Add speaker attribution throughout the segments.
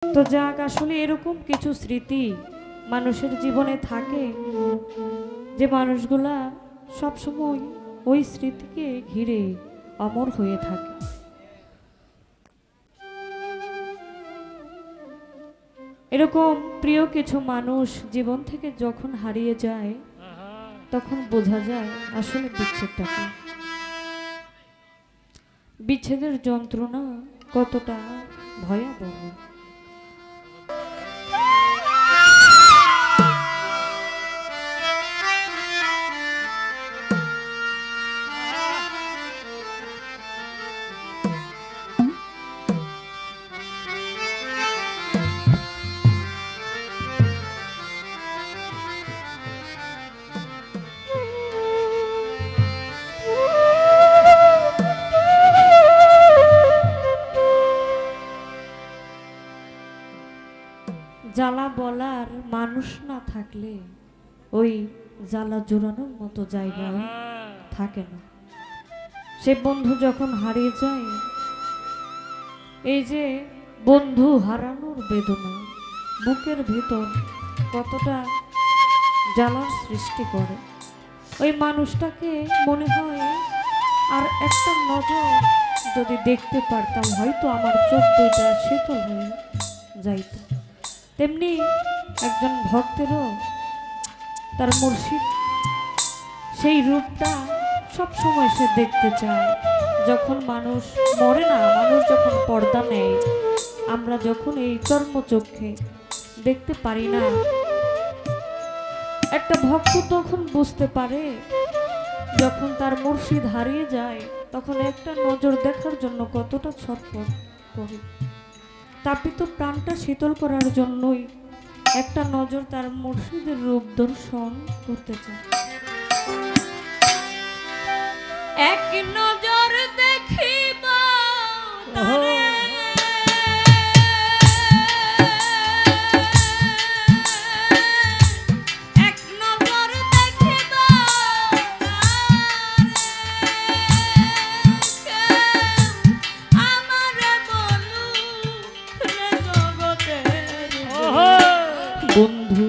Speaker 1: তো যাক, আসলে এরকম কিছু স্মৃতি মানুষের জীবনে থাকে যে মানুষগুলা সবসময় ওই স্মৃতিকে ঘিরে অমর হয়ে থাকে। এরকম প্রিয় কিছু মানুষ জীবন থেকে যখন হারিয়ে যায় তখন বোঝা যায় আসলে বিচ্ছেদটা কি, বিচ্ছেদের যন্ত্রণা কতটা ভয়াবহ। জ্বালা বলার মানুষ না থাকলে ওই জ্বালা জোরানোর মতো জায়গা থাকে না। সে বন্ধু যখন হারিয়ে যায়, এই যে বন্ধু হারানোর বেদনা বুকের ভেতর কতটা জ্বালার সৃষ্টি করে। ওই মানুষটাকে মনে হয় আর একটা নজর যদি দেখতে পারতাম হয়তো আমার চোখ দুইটা শীতল হয়ে যাইত। তেমনি একজন ভক্তেরও তার মুর্শিদ সেই রূপটা সব সময় সে দেখতে চায়। যখন মানুষ মরে না, মানুষ যখন পর্দা নেয়, আমরা যখন এই চর্মচক্ষে দেখতে পারি না, একটা ভক্ত তখন বুঝতে পারে যখন তার মুর্শিদ হারিয়ে যায় তখন একটা নজর দেখার জন্য কতটা ছটফট করে। তাপিত প্রাণটা শীতল করার জন্যই একটা নজর তার মুর্শিদের রূপ দর্শন করতে চায়। এক নজর দেখিব তারে, এক নজর দেখিব আমারে বলু রে জগতের বন্ধু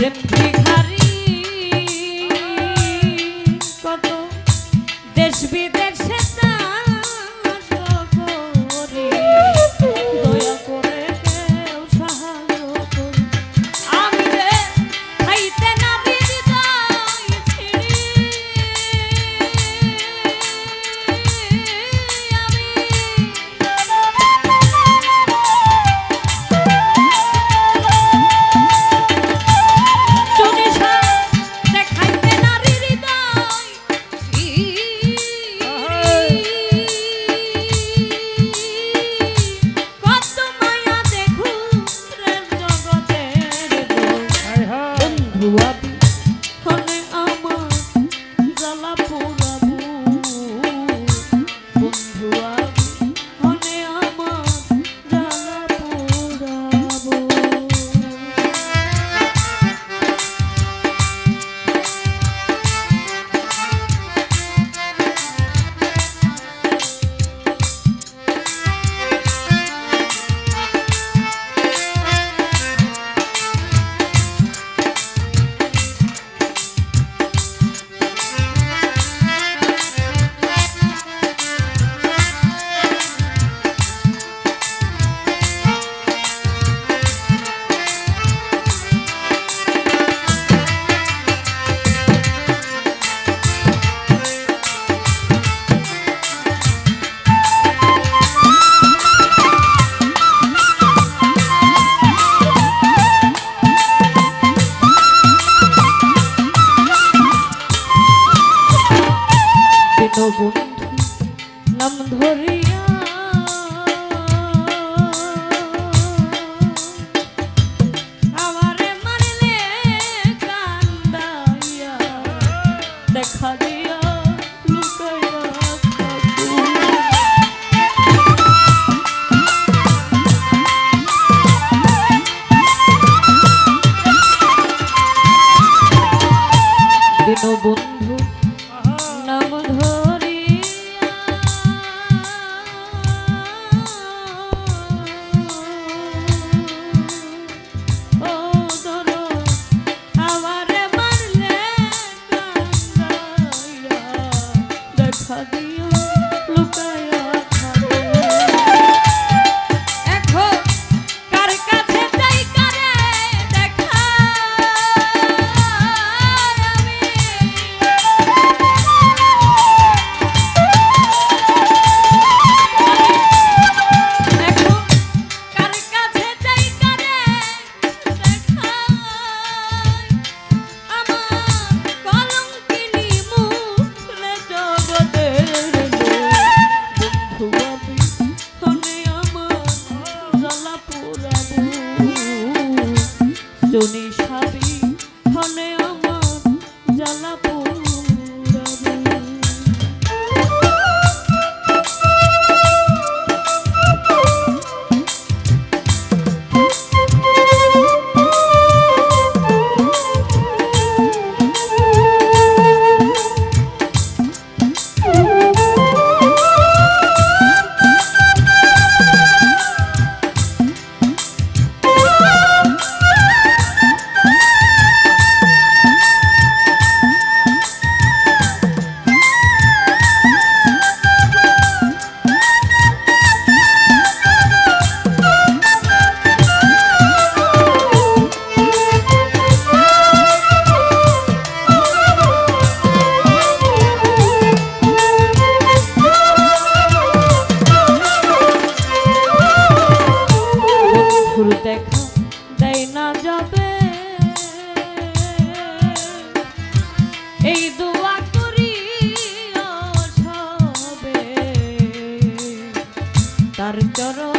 Speaker 1: প্রেম ভিখারি কত দেশ বিদেশে দয়া করে কেউ সাহায্য করে আমি রে খাইতে না হৃদয় ছিড়ি বন্ধু নাম ধরিয়া আমারে মারলে কান্দাইয়া দেখা দিয়া লুকাইয়া বন্ধু নাম জনি সাবি হনে আমার জ্বালা দেখা দেয় না যাবে এই দোয়া করি সবে তার চরণ